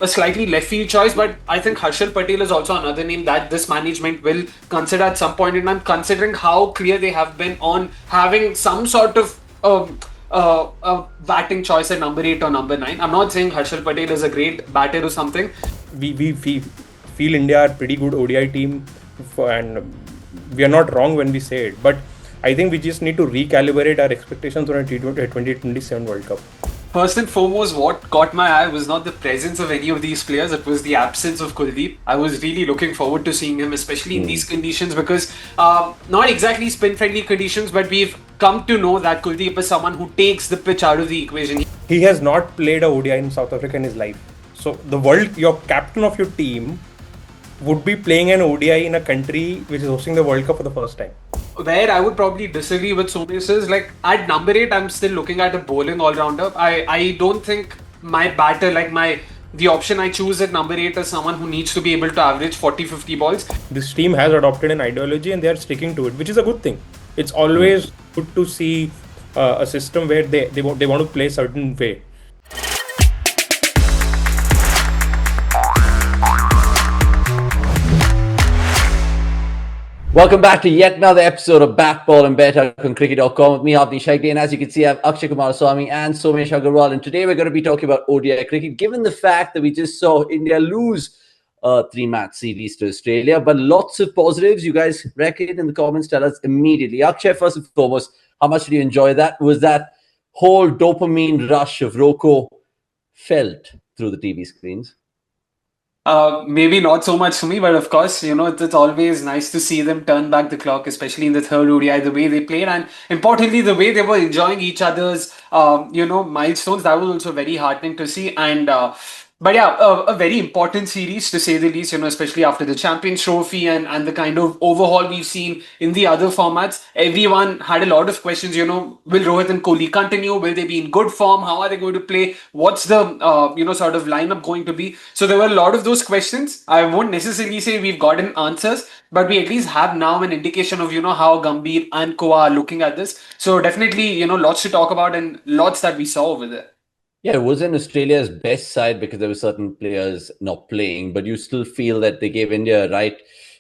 a slightly left field choice, but I think Harshal Patel is also another name that this management will consider at some point in time, considering how clear they have been on having some sort of batting choice at number 8 or number 9. I'm not saying Harshal Patel is a great batter or something. We feel India are pretty good ODI team, and we are not wrong when we say it. But I think we just need to recalibrate our expectations on a T20 2027 World Cup. First and foremost, what caught my eye was not the presence of any of these players, it was the absence of Kuldeep. I was really looking forward to seeing him, especially in these conditions, because not exactly spin friendly conditions, but we've come to know that Kuldeep is someone who takes the pitch out of the equation. He has not played a ODI in South Africa in his life. So your captain of your team would be playing an ODI in a country which is hosting the World Cup for the first time. Where I would probably disagree with Somesh is like at number 8, I'm still looking at a bowling all rounder. I don't think my batter, the option I choose at number 8 is someone who needs to be able to average 40-50 balls. This team has adopted an ideology and they are sticking to it, which is a good thing. It's always good to see a system where they want to play a certain way. Welcome back to yet another episode of Bat Ball and Bet on cricket.com with me, Avni Shaikdi. And as you can see, I have Akshay Kumaraswamy and Somesh Agarwal. And today we're going to be talking about ODI cricket, given the fact that we just saw India lose a 3-match series to Australia. But lots of positives. You guys reckon in the comments, tell us immediately. Akshay, first and foremost, how much did you enjoy that? Was that whole dopamine rush of Rocco felt through the TV screens? Maybe not so much for me, but of course, it's always nice to see them turn back the clock, especially in the third ODI, the way they played, and importantly, the way they were enjoying each other's, milestones. That was also very heartening to see. But yeah, a very important series to say the least, especially after the Champions Trophy and the kind of overhaul we've seen in the other formats. Everyone had a lot of questions, will Rohit and Kohli continue? Will they be in good form? How are they going to play? What's the, sort of lineup going to be? So there were a lot of those questions. I won't necessarily say we've gotten answers, but we at least have now an indication of, how Gambhir and Koa are looking at this. So definitely, lots to talk about and lots that we saw over there. Yeah, it wasn't Australia's best side because there were certain players not playing, but you still feel that they gave India a right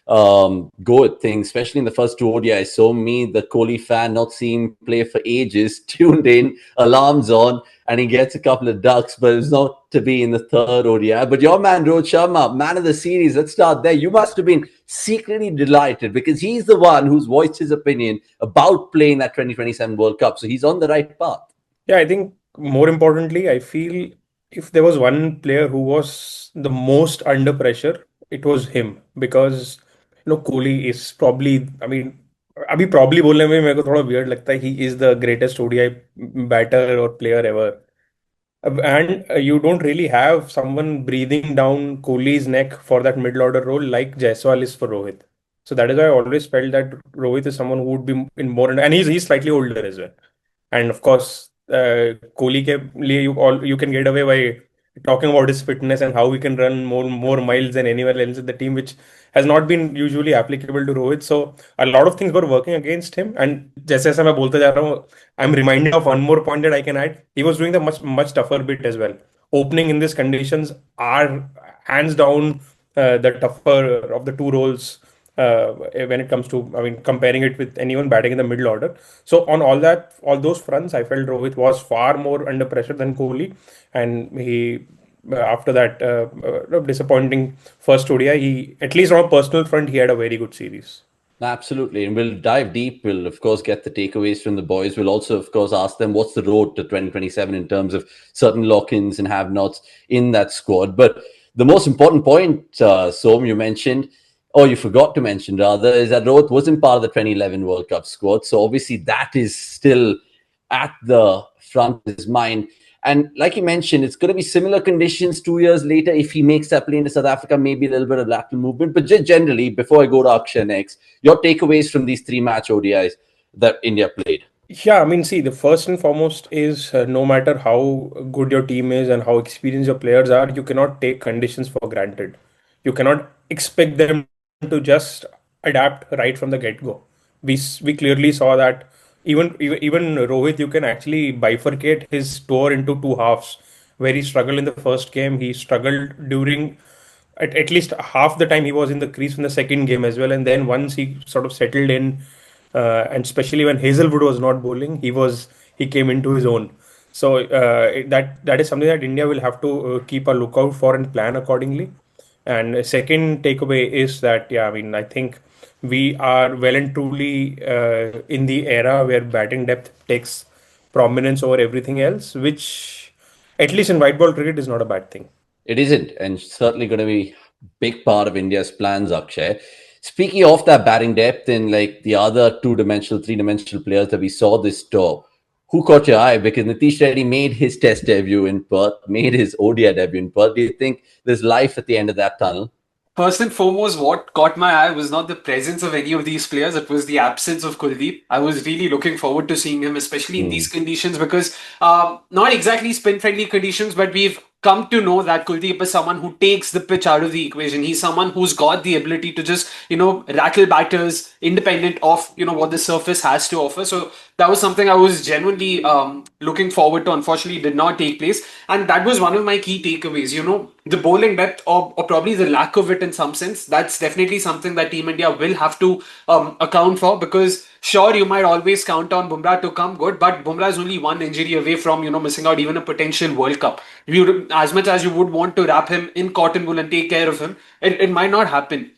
go at things, especially in the first two ODIs. So me, the Kohli fan, not seeing him play for ages, tuned in, alarms on, and he gets a couple of ducks, but it's not to be in the third ODI. But your man, Rohit Sharma, man of the series, let's start there. You must have been secretly delighted because he's the one who's voiced his opinion about playing that 2027 World Cup. So he's on the right path. Yeah, I think more importantly, I feel if there was one player who was the most under pressure, it was him because Kohli is probably, I mean, अभी probably बोलने में मेरे को थोड़ा weird लगता है. He is the greatest ODI batter or player ever. And you don't really have someone breathing down Kohli's neck for that middle order role like Jaiswal is for Rohit. So that is why I always felt that Rohit is someone who would be in more, and he's slightly older as well. And of course, Kohli ke liye you can get away by talking about his fitness and how he can run more miles than anywhere else in the team, which has not been usually applicable to Rohit. So a lot of things were working against him. And जैसे जैसे मैं बोलते जा रहा हूँ, I'm reminded of one more point that I can add. He was doing the much tougher bit as well. Opening in these conditions are hands down the tougher of the two roles when it comes to, I mean, comparing it with anyone batting in the middle order. So on all those fronts, I felt Rohit was far more under pressure than Kohli, and he after that disappointing first ODI, he at least on a personal front he had a very good series. Absolutely. And we'll dive deep. We'll, of course, get the takeaways from the boys. We'll also, of course, ask them what's the road to 2027 in terms of certain lock-ins and have-nots in that squad. But the most important point, Som, you mentioned, or you forgot to mention rather, is that Rohit wasn't part of the 2011 World Cup squad. So obviously that is still at the front of his mind. And like you mentioned, it's going to be similar conditions 2 years later. If he makes that plane to South Africa, maybe a little bit of lateral movement. But just generally, before I go to Akshay next, your takeaways from these 3-match ODIs that India played. Yeah, I mean, see, the first and foremost is no matter how good your team is and how experienced your players are, you cannot take conditions for granted. You cannot expect them to just adapt right from the get-go. We clearly saw that even Rohit, you can actually bifurcate his tour into two halves. where he struggled in the first game. He struggled during at least half the time he was in the crease in the second game as well. And then once he sort of settled in, and especially when Hazelwood was not bowling, he came into his own. So that is something that India will have to keep a lookout for and plan accordingly. And a second takeaway is that, yeah, I mean, I think we are well and truly in the era where batting depth takes prominence over everything else, which, at least in white ball cricket, is not a bad thing. It isn't, and certainly going to be a big part of India's plans, Akshay. Speaking of that batting depth and like the other two-dimensional, three-dimensional players that we saw this tour, who caught your eye? Because Nitish Reddy made his Test debut in Perth, made his ODI debut in Perth. Do you think there's life at the end of that tunnel? First and foremost, what caught my eye was not the presence of any of these players, it was the absence of Kuldeep. I was really looking forward to seeing him, especially in these conditions, because not exactly spin friendly conditions, but we've come to know that Kuldeep is someone who takes the pitch out of the equation. He's someone who's got the ability to just, rattle batters independent of, what the surface has to offer. So that was something I was genuinely looking forward to. Unfortunately, did not take place. And that was one of my key takeaways. The bowling depth, or probably the lack of it in some sense, that's definitely something that Team India will have to account for, because sure, you might always count on Bumrah to come good, but Bumrah is only one injury away from, missing out even a potential World Cup. As much as you would want to wrap him in cotton wool and take care of him, it might not happen.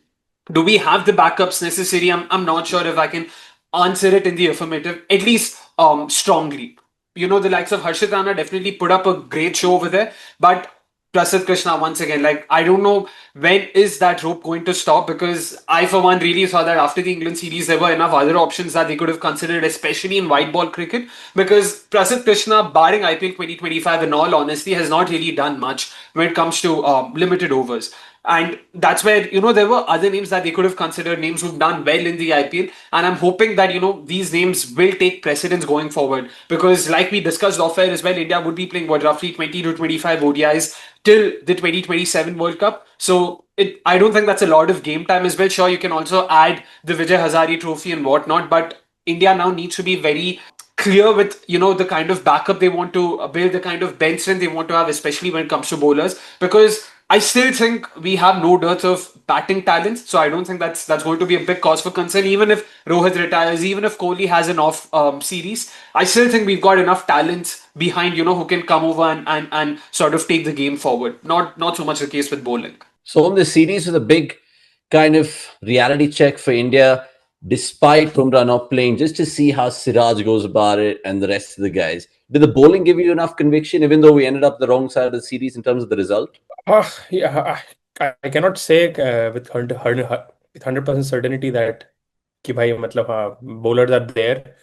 Do we have the backups necessary? I'm not sure if I can answer it in the affirmative, at least strongly. The likes of Harshit Rana definitely put up a great show over there, but Prasid Krishna, once again, like, I don't know when is that rope going to stop, because I, for one, really saw that after the England series, there were enough other options that they could have considered, especially in white ball cricket, because Prasid Krishna, barring IPL 2025, in all honesty, has not really done much when it comes to limited overs. And that's where, there were other names that they could have considered, names who've done well in the IPL. And I'm hoping that, these names will take precedence going forward. Because, like we discussed off air as well, India would be playing, what, roughly 20 to 25 ODIs till the 2027 World Cup. So I don't think that's a lot of game time as well. Sure, you can also add the Vijay Hazare trophy and whatnot. But India now needs to be very clear with the kind of backup they want to build, the kind of bench strength they want to have, especially when it comes to bowlers, because I still think we have no dearth of batting talents. So I don't think that's going to be a big cause for concern. Even if Rohit retires, even if Kohli has an off series, I still think we've got enough talents behind, who can come over and sort of take the game forward. Not so much the case with bowling. So on the series was a big kind of reality check for India, despite Bumrah not playing, just to see how Siraj goes about it and the rest of the guys. Did the bowling give you enough conviction, even though we ended up the wrong side of the series in terms of the result? Yeah, I cannot say with 100% certainty that कि भाई मतलब हाँ bowlers are there.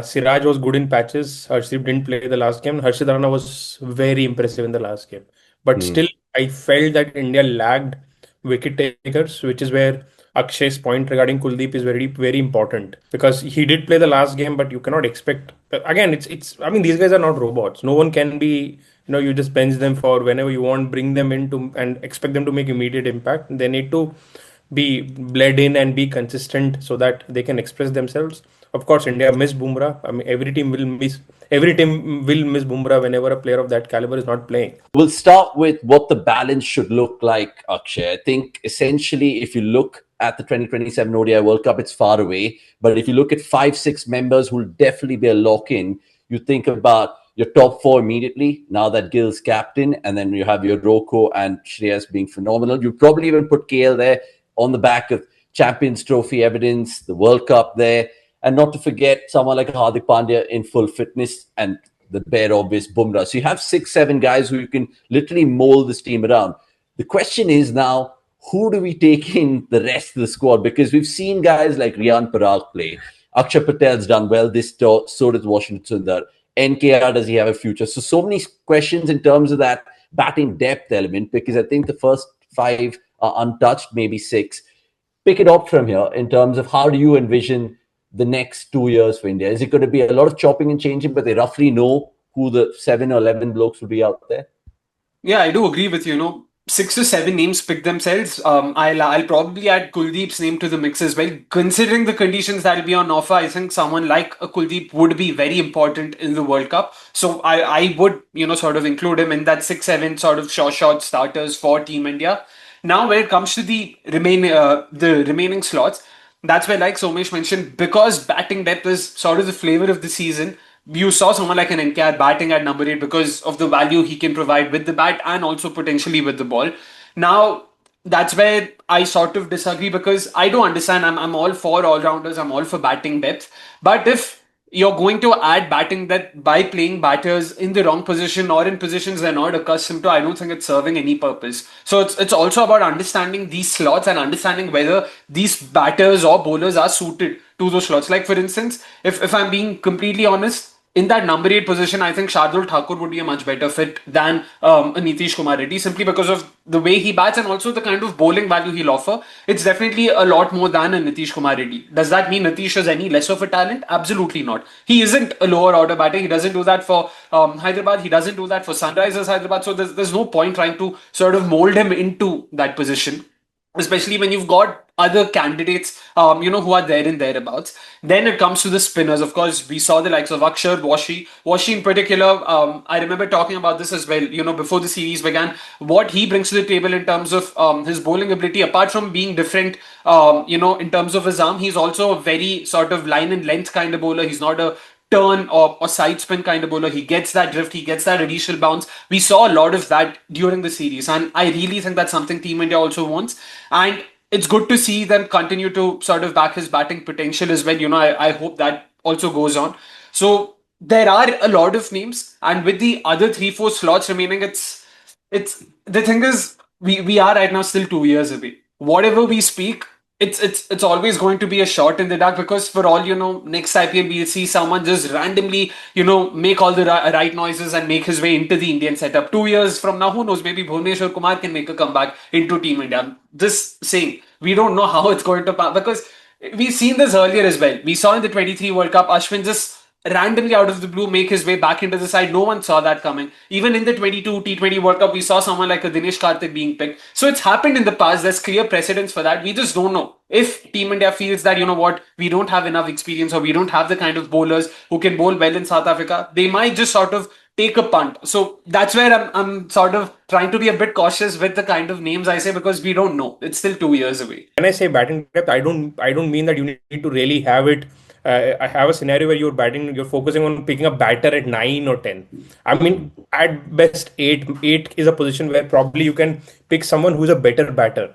Siraj was good in patches. Harshdeep didn't play the last game. Harshit Rana was very impressive in the last game. But Hmm. still, I felt that India lagged wicket takers, which is where Akshay's point regarding Kuldeep is very, very important, because he did play the last game, but you cannot expect. Again, it's. I mean, these guys are not robots. No one can be. You just bench them for whenever you want, bring them into and expect them to make immediate impact. They need to be bled in and be consistent so that they can express themselves. Of course, India miss Bumrah. I mean, every team will miss Bumrah whenever a player of that caliber is not playing. We'll start with what the balance should look like, Akshay. I think essentially, if you look at the 2027 ODI World Cup, it's far away. But if you look at 5, 6 members who will definitely be a lock in, you think about your top four immediately, now that Gill's captain, and then you have your Roko and Shreyas being phenomenal. You probably even put KL there on the back of Champions Trophy evidence, the World Cup there, and not to forget someone like Hardik Pandya in full fitness and the bare obvious Bumrah. So you have 6, 7 guys who you can literally mold this team around. The question is now, who do we take in the rest of the squad? Because we've seen guys like Riyan Parag play. Akshay Patel's done well this tour. So does Washington Sundar. NKR, does he have a future? So many questions in terms of that batting depth element, because I think the first 5 are untouched, maybe 6. Pick it up from here in terms of how do you envision the next 2 years for India? Is it going to be a lot of chopping and changing, but they roughly know who the 7 or 11 blokes will be out there? Yeah, I do agree with you. six to seven names pick themselves. I'll probably add Kuldeep's name to the mix as well. Considering the conditions that'll be on offer, I think someone like a Kuldeep would be very important in the World Cup. So I would sort of include him in that 6-7 sort of short starters for Team India. Now, when it comes to the remaining slots, that's where, like Somesh mentioned, because batting depth is sort of the flavor of the season. You saw someone like an NKR batting at number 8 because of the value he can provide with the bat and also potentially with the ball. Now, that's where I sort of disagree because I do understand I'm all for all rounders, I'm all for batting depth. But if you're going to add batting depth by playing batters in the wrong position or in positions they're not accustomed to, I don't think it's serving any purpose. So it's also about understanding these slots and understanding whether these batters or bowlers are suited to those slots. Like for instance, if I'm being completely honest, in that number 8 position, I think Shardul Thakur would be a much better fit than a Nitish Kumar Reddy simply because of the way he bats and also the kind of bowling value he'll offer. It's definitely a lot more than a Nitish Kumar Reddy. Does that mean Nitish is any less of a talent? Absolutely not. He isn't a lower order batter. He doesn't do that for Hyderabad. He doesn't do that for Sunrisers Hyderabad. So there's no point trying to sort of mold him into that position, especially when you've got other candidates, who are there and thereabouts. Then it comes to the spinners. Of course, we saw the likes of Akshar, Washi in particular. I remember talking about this as well, before the series began, what he brings to the table in terms of his bowling ability, apart from being different, in terms of his arm, he's also a very sort of line and length kind of bowler. He's not a turn or side spin kind of bowler. He gets that drift, he gets that additional bounce. We saw a lot of that during the series, and I really think that's something Team India also wants. And it's good to see them continue to sort of back his batting potential as well. I hope that also goes on. So there are a lot of names, and with the other 3-4 slots remaining, it's the thing is we are right now still 2 years away. Whatever we speak, it's always going to be a shot in the dark because for all next IPL we'll see someone just randomly make all the right noises and make his way into the Indian setup. 2 years from now, who knows? Maybe Bhuvneshwar Kumar can make a comeback into Team India. This saying, we don't know how it's going to pass because we've seen this earlier as well. We saw in the 23 World Cup, Ashwin just randomly out of the blue make his way back into the side. No one saw that coming. Even in the 22 T20 World Cup, we saw someone like a Dinesh Karthik being picked. So it's happened in the past. There's clear precedence for that. We just don't know. If Team India feels that, we don't have enough experience or we don't have the kind of bowlers who can bowl well in South Africa, they might just sort of take a punt. So that's where I'm sort of trying to be a bit cautious with the kind of names I say because we don't know. It's still 2 years away. When I say batting depth, I don't mean that you need to really have it. I have a scenario where you're focusing on picking a batter at 9 or 10. I mean, at best, eight is a position where probably you can pick someone who's a better batter,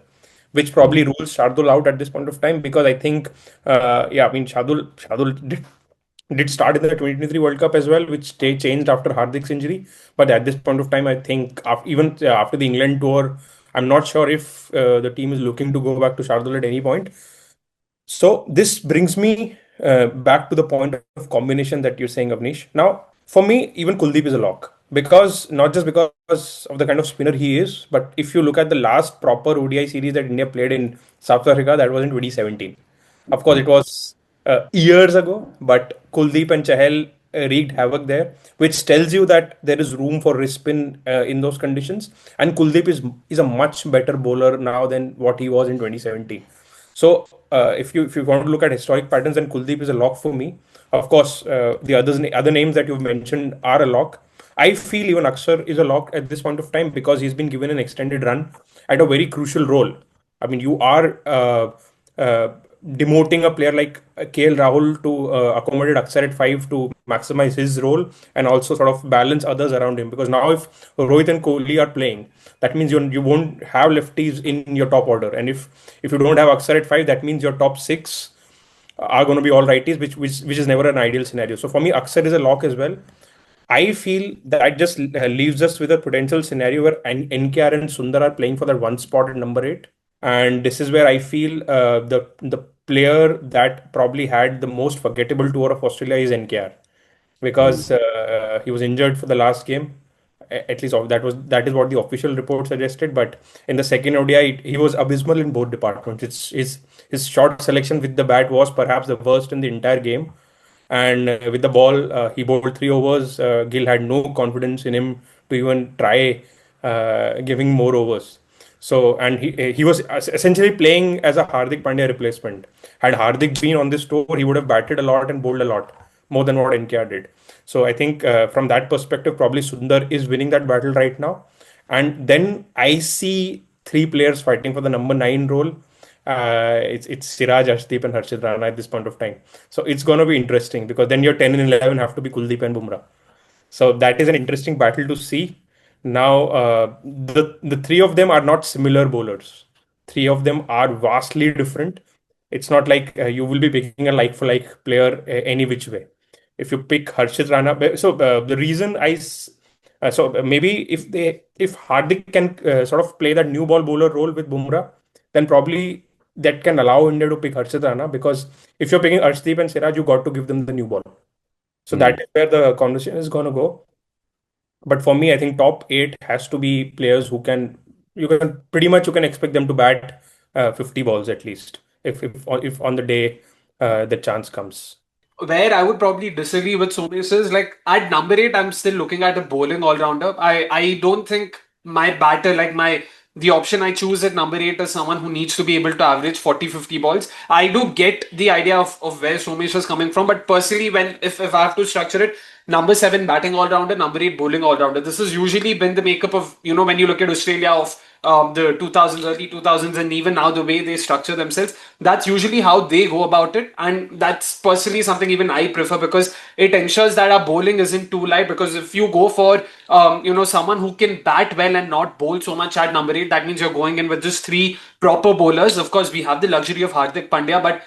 which probably rules Shardul out at this point of time because I think, yeah, I mean, Shardul did start in the 2023 World Cup as well, which changed after Hardik's injury. But at this point of time, I think even after the England tour, I'm not sure if the team is looking to go back to Shardul at any point. So this brings me back to the point of combination that you're saying, Avnish. Now, for me, even Kuldeep is a lock because not just because of the kind of spinner he is, but if you look at the last proper ODI series that India played in South Africa, that was in 2017. Of course, it was years ago, but Kuldeep and Chahal wreaked havoc there, which tells you that there is room for wrist spin in those conditions. And Kuldeep is a much better bowler now than what he was in 2017. So if you want to look at historic patterns, then Kuldeep is a lock for me. Of course, the other names that you've mentioned are a lock. I feel even Akshar is a lock at this point of time because he's been given an extended run at a very crucial role. I mean, you are uh, demoting a player like KL Rahul to accommodate Akshar at 5 to maximize his role and also sort of balance others around him. Because now, if Rohit and Kohli are playing, that means you won't have lefties in your top order. And if you don't have Akshar at 5, that means your top 6 are going to be all righties, which is never an ideal scenario. So for me, Akshar is a lock as well. I feel that just leaves us with a potential scenario where NKR and Sundar are playing for that one spot at number 8. And this is where I feel the player that probably had the most forgettable tour of Australia is NKR because he was injured for the last game. At least that is what the official report suggested. But in the second ODI, he was abysmal in both departments. His shot selection with the bat was perhaps the worst in the entire game. And with the ball, he bowled 3 overs. Gill had no confidence in him to even try giving more overs. So, and he was essentially playing as a Hardik Pandya replacement. Had Hardik been on this tour, he would have batted a lot and bowled a lot more than what NKR did. So I think from that perspective, probably Sundar is winning that battle right now. And then I see three players fighting for the number 9 role. It's Siraj, Ashdeep, and Harshit Rana at this point of time. So it's going to be interesting because then your 10 and 11 have to be Kuldeep and Bumrah. So that is an interesting battle to see. Now, the three of them are not similar bowlers. Three of them are vastly different. It's not like you will be picking a like for like player any which way. If you pick Harshit Rana, so the reason maybe if Hardik can sort of play that new ball bowler role with Bumrah, then probably that can allow India to pick Harshit Rana because if you're picking Arshdeep and Siraj, you got to give them the new ball. So that Hmm. is where the conversation is going to go. But for me, I think top eight has to be players who can you can pretty much you can expect them to bat 50 balls at least if on the day the chance comes. Where I would probably disagree with Somesh is like at number 8, I'm still looking at a bowling all rounder. I don't think my batter, like the option I choose at number 8 is someone who needs to be able to average 40-50 balls. I do get the idea of where Somesh was coming from, but personally, if I have to structure it, number 7 batting all rounder, number 8 bowling all rounder. This has usually been the makeup of, when you look at Australia of the 2000s, early 2000s, and even now the way they structure themselves, that's usually how they go about it. And that's personally something even I prefer because it ensures that our bowling isn't too light. Because if you go for, someone who can bat well and not bowl so much at number 8, that means you're going in with just three proper bowlers. Of course, we have the luxury of Hardik Pandya, but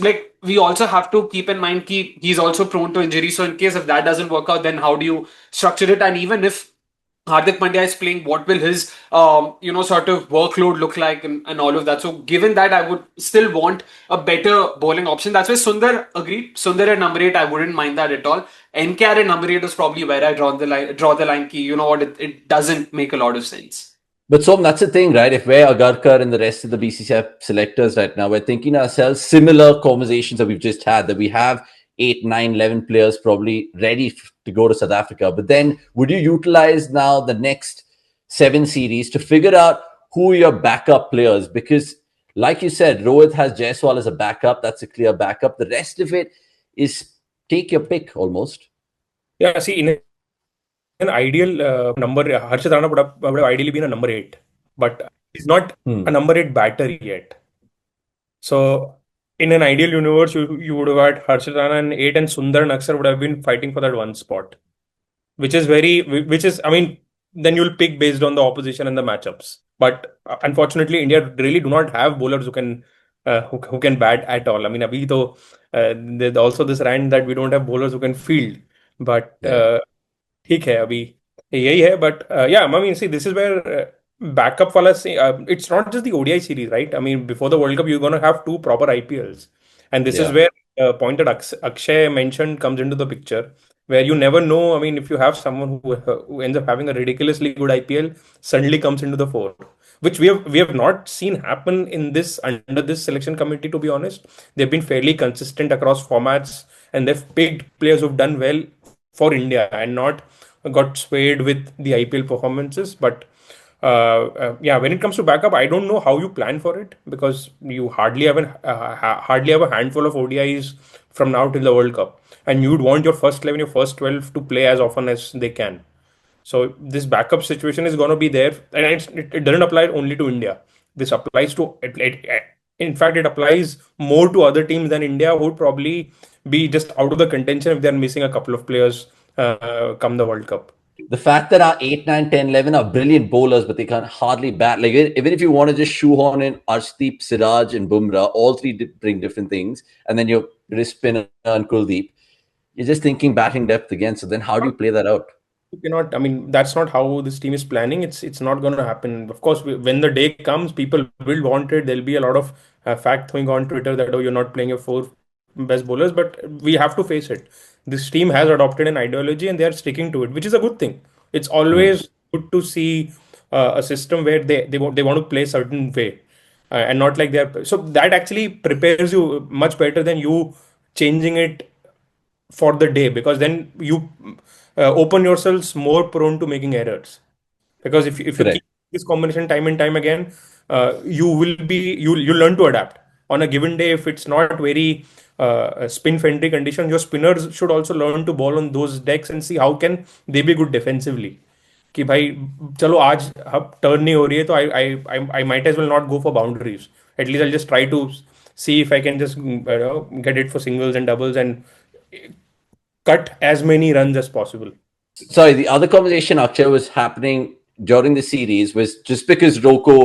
like we also have to keep in mind he's also prone to injury. So in case if that doesn't work out, then how do you structure it? And even if Hardik Pandya is playing, what will his, sort of workload look like and all of that. So given that, I would still want a better bowling option. That's why Sundar agreed. Sundar at number 8, I wouldn't mind that at all. NKR at number 8 is probably where I draw the line key. You know what? It doesn't make a lot of sense. But Som, that's the thing, right? If we're Agarkar and the rest of the BCCI selectors right now, we're thinking ourselves similar conversations that we've just had, that we have 8, 9, 11 players probably ready to go to South Africa. But then would you utilize now the next 7 series to figure out who your backup players? Because like you said, Rohit has Jaiswal as a backup. That's a clear backup. The rest of it is take your pick almost. Yeah, see, in an ideal number, Harshit Rana would have ideally been a number 8, but he's not a Hmm. number 8 batter yet. So in an ideal universe, you would have had Harshit Rana and 8 and Sundar and Aksar would have been fighting for that one spot, which is, I mean, then you'll pick based on the opposition and the matchups. But unfortunately, India really do not have bowlers who can bat at all. I mean, abhi to, there's also this rant that we don't have bowlers who can field, but Yeah. ठीक है अभी यही है but yeah I mean see this is where backup wala it's not just the ODI series, right? I mean before the World Cup you're going to have two proper IPLs, and this is Yeah. where pointed Akshay mentioned comes into the picture, where you never know. I mean if you have someone who ends up having a ridiculously good IPL suddenly comes into the fore, which we have not seen happen in this under this selection committee, to be honest. They've been fairly consistent across formats, and they've picked players who've done well for India and not got swayed with the IPL performances. But yeah, when it comes to backup, I don't know how you plan for it because you hardly have a handful of ODIs from now till the World Cup, and you'd want your first 11, your first 12 to play as often as they can. So this backup situation is going to be there, and it doesn't apply only to India. This applies to in fact, it applies more to other teams than India, who would probably be just out of the contention if they're missing a couple of players come the World Cup. The fact that our 8, 9, 10, 11 are brilliant bowlers, but they can't hardly bat. Like, even if you want to just shoehorn in Arshdeep, Siraj, and Bumrah, all three bring different things, and then your wrist spinner and Kuldeep, you're just thinking batting depth again. So then how do you play that out? You cannot. I mean, that's not how this team is planning. It's not going to happen. Of course, when the day comes, people will want it. There'll be a lot of fact throwing on Twitter that, oh, you're not playing your four best bowlers, but we have to face it. This team has adopted an ideology and they are sticking to it, which is a good thing. It's Hmm. always good to see a system where they want to play a certain way, and not like they're. So that actually prepares you much better than you changing it for the day, because then you open yourselves more prone to making errors. Because if you keep Correct. this combination time and time again, you learn to adapt. On a given day, if it's not very spin friendly condition, your spinners should also learn to bowl on those decks and see how can they be good defensively. कि भाई चलो आज अब turn नहीं हो रही है तो I might as well not go for boundaries at least I just try to see if I can just get it for singles and doubles and cut as many runs as possible. Sorry, the other conversation, Akshay, was happening during the series was just because Roko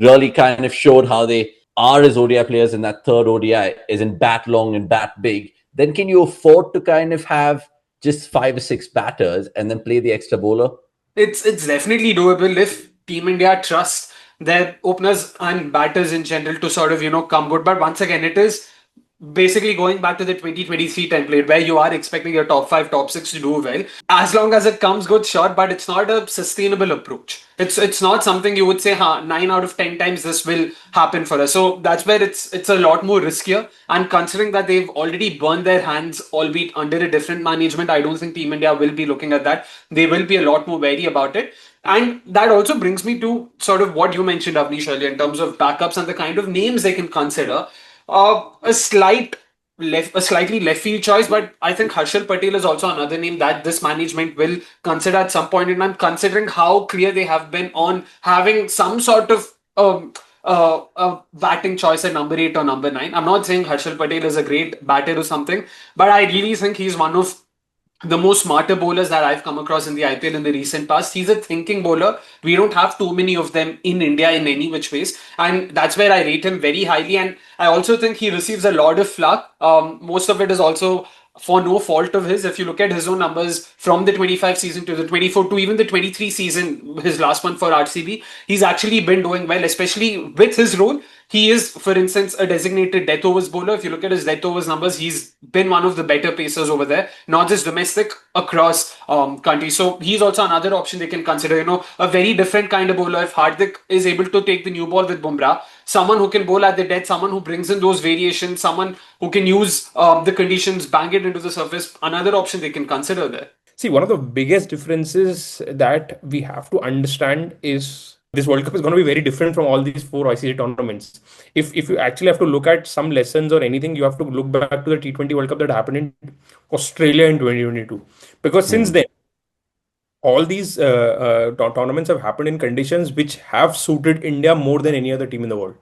really kind of showed how they are as ODI players in that third ODI is in bat long and bat big. Then can you afford to kind of have just 5 or 6 batters and then play the extra bowler? It's definitely doable if Team India trusts their openers and batters in general to sort of, come good. But once again, it is basically going back to the 2023 template where you are expecting your top 5, top 6 to do well. As long as it comes good, sure, but it's not a sustainable approach. It's not something you would say, 9 out of 10 times this will happen for us. So that's where it's a lot more riskier. And considering that they've already burned their hands, albeit under a different management, I don't think Team India will be looking at that. They will be a lot more wary about it. And that also brings me to sort of what you mentioned, Avnish, earlier in terms of backups and the kind of names they can consider. A slightly left field choice, but I think Harshal Patel is also another name that this management will consider at some point in time, considering how clear they have been on having some sort of batting choice at number 8 or number 9. I'm not saying Harshal Patel is a great batter or something, but I really think he's one of the most smarter bowlers that I've come across in the IPL in the recent past. He's a thinking bowler. We don't have too many of them in India in any which ways. And that's where I rate him very highly. And I also think he receives a lot of flack. Most of it is also for no fault of his. If you look at his own numbers from the 25 season to the 24 to even the 23 season, his last one for RCB, he's actually been doing well, especially with his role. He is, for instance, a designated death overs bowler. If you look at his death overs numbers, he's been one of the better pacers over there, not just domestic, across countries. So he's also another option they can consider. A very different kind of bowler. If Hardik is able to take the new ball with Bumrah, someone who can bowl at the death, someone who brings in those variations, someone who can use the conditions, bang it into the surface, another option they can consider there. See, one of the biggest differences that we have to understand is this World Cup is going to be very different from all these 4 ICC tournaments. If you actually have to look at some lessons or anything, you have to look back to the T20 World Cup that happened in Australia in 2022. Because since then, all these tournaments have happened in conditions which have suited India more than any other team in the world.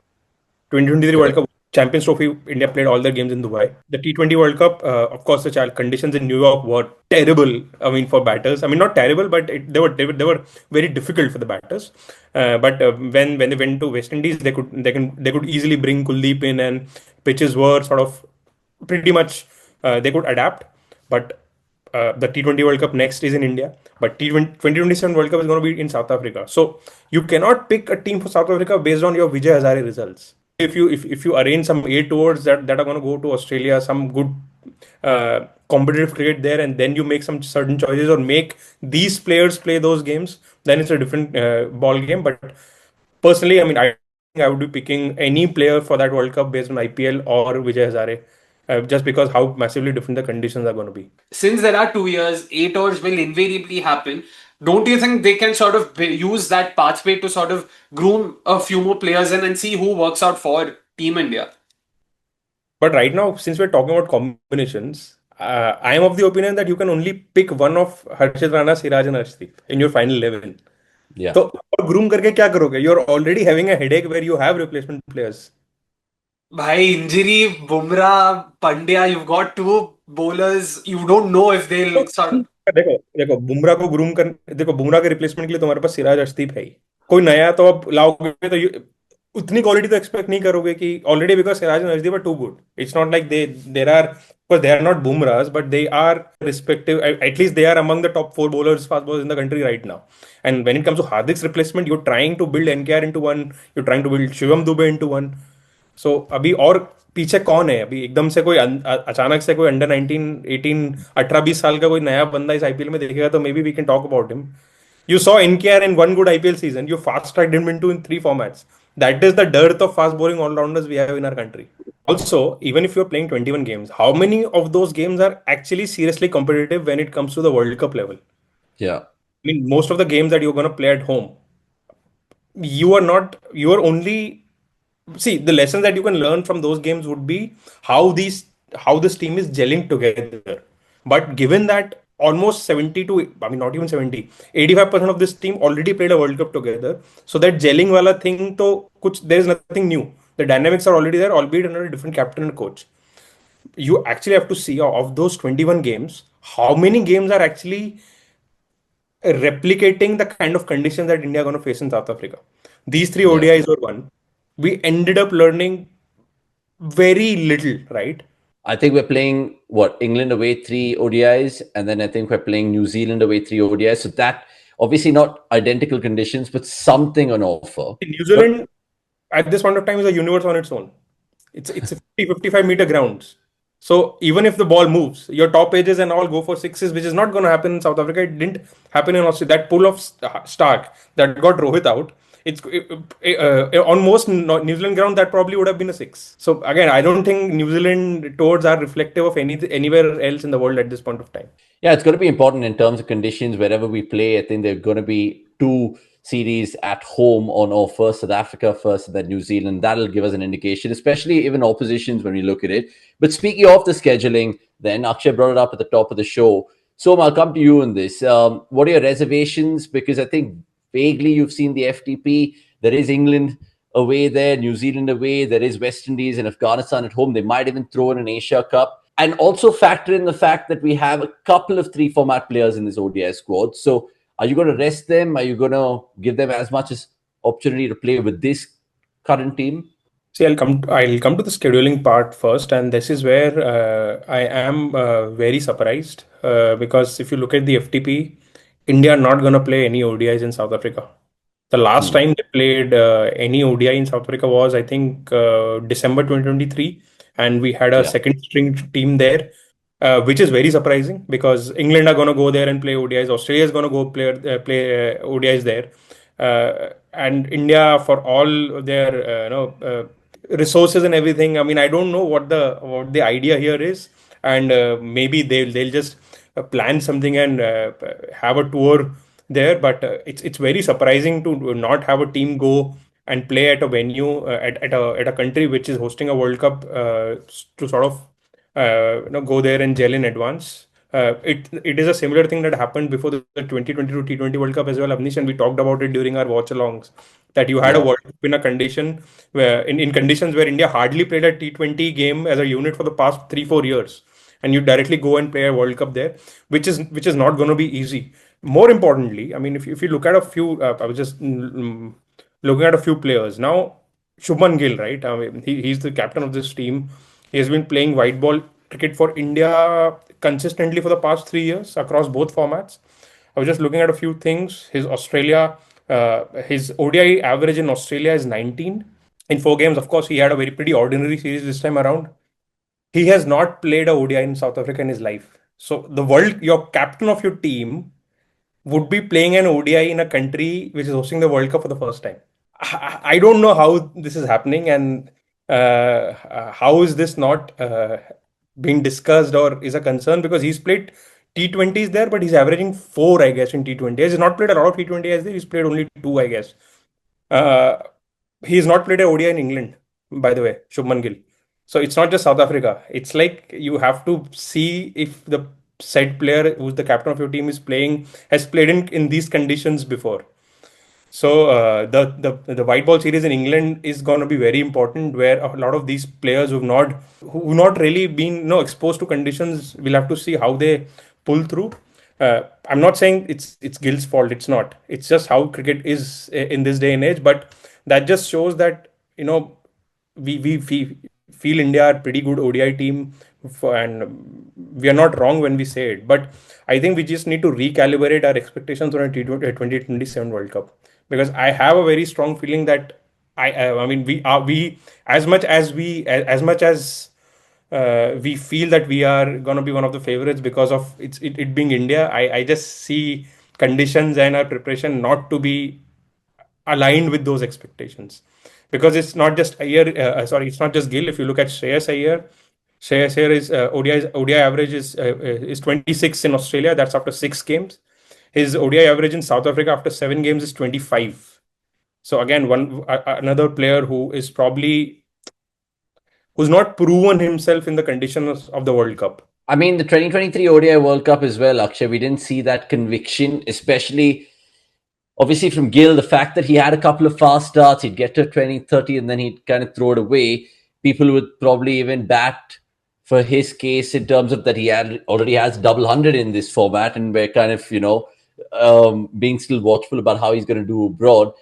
2023 World Correct. Cup Champions Trophy, India played all their games in Dubai. The T20 World Cup, of course, the conditions in New York were terrible. I mean, for batters. I mean, not terrible, but they were very difficult for the batters. But when they went to West Indies, they could easily bring Kuldeep in, and pitches were sort of pretty much they could adapt. But the T20 World Cup next is in India, but T20 World Cup is going to be in South Africa. So you cannot pick a team for South Africa based on your Vijay Hazare results. If you arrange some 8 tours that are going to go to Australia, some good competitive cricket there, and then you make some certain choices or make these players play those games, then it's a different ball game. But personally, I mean, I think I would be picking any player for that World Cup based on IPL or Vijay Hazare, just because how massively different the conditions are going to be. Since there are 2 years, 8 overs will invariably happen. Don't you think they can sort of use that pathway to sort of groom a few more players in and see who works out for Team India? But right now, since we're talking about combinations, I am of the opinion that you can only pick one of Harshit Rana, Siraj, and Arshdeep in your final 11. Yeah. So, और groom करके क्या करोगे? You're already having a headache where you have replacement players. Bhai, injury, Bumrah, Pandya, you've got two bowlers. You don't know if तो they'll sort of. देखो देखो बुमराह को groom कर देखो बुमराह के रिप्लेसमेंट के लिए तुम्हारे पास सिराज अर्शदीप है ही कोई नया तो अब लाओगे तो उतनी क्वालिटी तो एक्सपेक्ट नहीं करोगे कि already because Siraj and Arshdeep are too good it's not like there are because they are not Bumrahs, but they are respective. At least they are among the top 4 bowlers, fast bowlers in the country right now. And when it comes to Hardik's replacement, you're trying to build NKR into one. You're trying to build Shivam Dube into one. सो अभी और पीछे कौन है अभी एकदम से कोई अचानक से कोई अंडर 19 18 18 20 साल का कोई नया बंदा इस आईपीएल में देखेगा तो maybe we can talk about him you saw NKR in one good IPL season you fast tracked him into in 3 formats that is the dearth of fast bowling all-rounders we have in our country. Also, even if you're playing 21 games, how many of those games are actually seriously competitive when it comes to the World Cup level? Yeah. I mean, most of the games that you're going to play at home, you are not, you are only, see, the lessons that you can learn from those games would be how how this team is gelling together. But given that almost 70 to, I mean, not even 70, 85% of this team already played a World Cup together. So that gelling wala thing, to kuch, there is nothing new. The dynamics are already there, albeit under a different captain and coach. You actually have to see of those 21 games, how many games are actually replicating the kind of conditions that India are going to face in South Africa. These three Yeah. ODIs were one. We ended up learning very little, right? I think we're playing what, England away 3 ODIs, and then I think we're playing New Zealand away 3 ODIs. So that obviously not identical conditions, but something on offer. New But Zealand at this point of time is a universe on its own. It's a 50, 55 meter grounds. So even if the ball moves, your top edges and all go for sixes, which is not going to happen in South Africa. It didn't happen in Australia. That pull of Stark that got Rohit out. On most New Zealand ground that probably would have been a six. So again, I don't think New Zealand towards are reflective of anywhere else in the world at this point of time. yeah, it's going to be important in terms of conditions wherever we play. I think there are going to be 2 series at home on offer, South Africa first and then New Zealand. That'll give us an indication, especially even oppositions when we look at it. But speaking of the scheduling, then Akshay brought it up at the top of the show. So I'll come to you on this. What are your reservations? Because I think vaguely you've seen the FTP. There is England away there, New Zealand away. There is West Indies and Afghanistan at home. They might even throw in an Asia Cup. And also factor in the fact that we have a couple of 3 format players in this ODI squad. So are you going to rest them? Are you going to give them as much as opportunity to play with this current team? See, I'll come to the scheduling part first, and this is where I am very surprised because if you look at the FTP, India are not going to play any ODIs in South Africa. The last Hmm. time they played any ODI in South Africa was, I think, December 2023, and we had a Yeah. second string team there, which is very surprising because England are going to go there and play ODIs. Australia is going to go play ODIs there, and India, for all their resources and everything. I mean, I don't know what the idea here is, and maybe they'll just plan something and have a tour there. But it's very surprising to not have a team go and play at a venue at a country which is hosting a World Cup to sort of go there and gel in advance. It is a similar thing that happened before the 2022 T20 World Cup as well, Avnish, and we talked about it during our watch-alongs, that you had a Yeah. World Cup in a condition where in conditions where India hardly played a T20 game as a unit for the past 3-4 years, and you directly go and play a World Cup there, which is not going to be easy. More importantly, I mean, if you look at a few, I was just looking at a few players now. Shubman Gill, right? I mean, he's the captain of this team. He has been playing white ball cricket for India consistently for the past 3 years across both formats. I was just looking at a few things. His ODI average in Australia is 19 in 4 games. Of course, he had a very pretty ordinary series this time around. He has not played a ODI in South Africa in his life. So your captain of your team would be playing an ODI in a country which is hosting the World Cup for the first time. I don't know how this is happening, and how is this not being discussed or is a concern, because he's played T20s there, but he's averaging 4, I guess, in T20s. He's not played a lot of T20s there. He's played only 2, I guess. Uh, he's not played a ODI in England, by the way, Shubman Gill. So it's not just South Africa. It's like you have to see if the said player who's the captain of your team is playing has played in these conditions before. So the white ball series in England is going to be very important, where a lot of these players who've not really been exposed to conditions, we'll have to see how they pull through. I'm not saying it's Gill's fault. It's not. It's just how cricket is in this day and age. But that just shows that we feel India are pretty good ODI team, and we are not wrong when we say it. But I think we just need to recalibrate our expectations on a T20 2027 World Cup, because I have a very strong feeling that I mean we as much as we feel that we are going to be one of the favorites because of it being India. I just see conditions and our preparation not to be aligned with those expectations, because it's not just Iyer. It's not just Gill. If you look at Shreyas Iyer is ODI average is 26 in Australia. That's after 6 games. His ODI average in South Africa after 7 games is 25. So again, another player who's not proven himself in the conditions of the World Cup. I mean, the 2023 ODI World Cup as well, Akshay, we didn't see that conviction, especially obviously from Gill. The fact that he had a couple of fast starts, he'd get to 20, 30, and then he'd kind of throw it away. People would probably even bat for his case in terms of that he already has double hundred in this format, and we're kind of, being still watchful about how he's going to do abroad.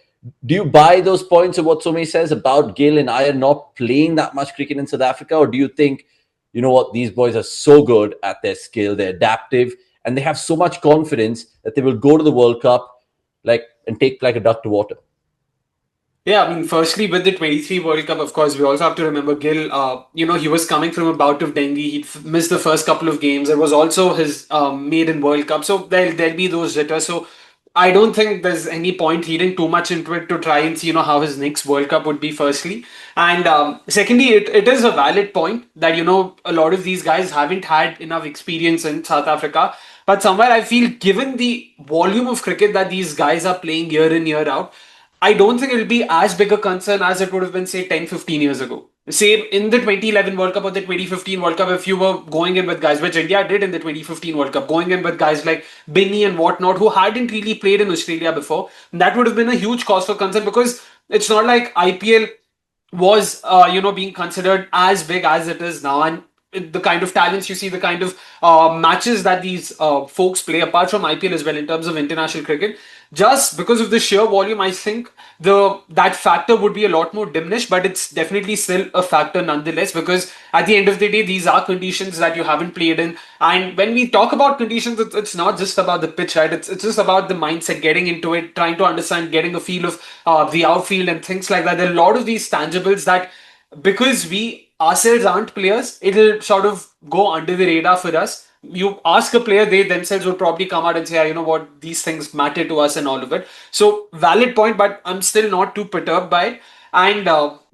Do you buy those points of what Somesh says about Gill and Iyer not playing that much cricket in South Africa? Or do you think, you know what, these boys are so good at their skill, they're adaptive, and they have so much confidence that they will go to the World Cup and take like a duck to water? Yeah, I mean, firstly, with the 23 World Cup, of course, we also have to remember Gill, he was coming from a bout of dengue. He'd missed the first couple of games. It was also his maiden World Cup. So there'll be those jitters. So I don't think there's any point reading too much into it to try and see, how his next World Cup would be, firstly. And secondly, it is a valid point that, a lot of these guys haven't had enough experience in South Africa. But somewhere I feel, given the volume of cricket that these guys are playing year in, year out, I don't think it'll be as big a concern as it would have been, say, 10, 15 years ago. Say in the 2011 World Cup or the 2015 World Cup, if you were going in with guys, which India did in the 2015 World Cup, going in with guys like Binny and whatnot, who hadn't really played in Australia before, that would have been a huge cause for concern, because it's not like IPL was being considered as big as it is now. And the kind of talents you see, the kind of matches that these folks play, apart from IPL as well, in terms of international cricket, just because of the sheer volume, I think that factor would be a lot more diminished. But it's definitely still a factor nonetheless, because at the end of the day, these are conditions that you haven't played in. And when we talk about conditions, it's not just about the pitch, right? It's just about the mindset, getting into it, trying to understand, getting a feel of the outfield and things like that. There are a lot of these tangibles that, because we ourselves aren't players, it'll sort of go under the radar for us. You ask a player, they themselves will probably come out and say, you know what, these things matter to us and all of it. So valid point, but I'm still not too perturbed by it. And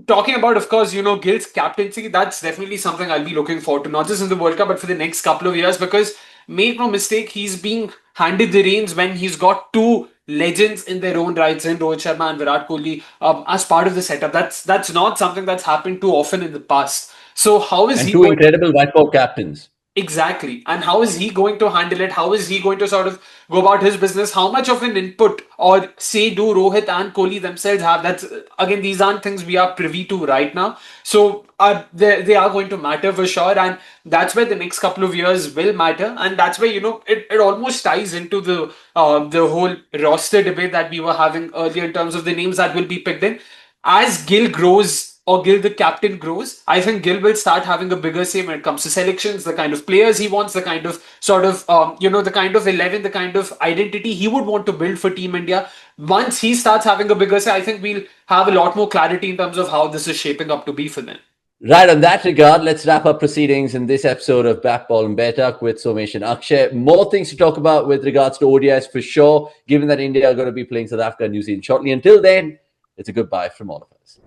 talking about, of course, Gill's captaincy, that's definitely something I'll be looking forward to, not just in the World Cup, but for the next couple of years, because make no mistake, he's being handed the reins when he's got two legends in their own rights, in Rohit Sharma and Virat Kohli, as part of the setup. That's not something that's happened too often in the past. So how is and he two incredible white ball captains? Exactly. And how is he going to handle it? How is he going to sort of go about his business? How much of an input, or say, do Rohit and Kohli themselves have? That's, again, these aren't things we are privy to right now. So they are going to matter for sure. And that's where the next couple of years will matter. And that's where, it almost ties into the whole roster debate that we were having earlier, in terms of the names that will be picked in. As Gill grows, or Gill the captain grows, I think Gill will start having a bigger say when it comes to selections, the kind of players he wants, the kind of sort of, the kind of 11, the kind of identity he would want to build for Team India. Once he starts having a bigger say, I think we'll have a lot more clarity in terms of how this is shaping up to be for them. Right, on that regard, let's wrap up proceedings in this episode of Bat Ball and Betak with Somesh and Akshay. More things to talk about with regards to ODIs for sure, given that India are going to be playing South Africa and New Zealand shortly. Until then, it's a goodbye from all of us.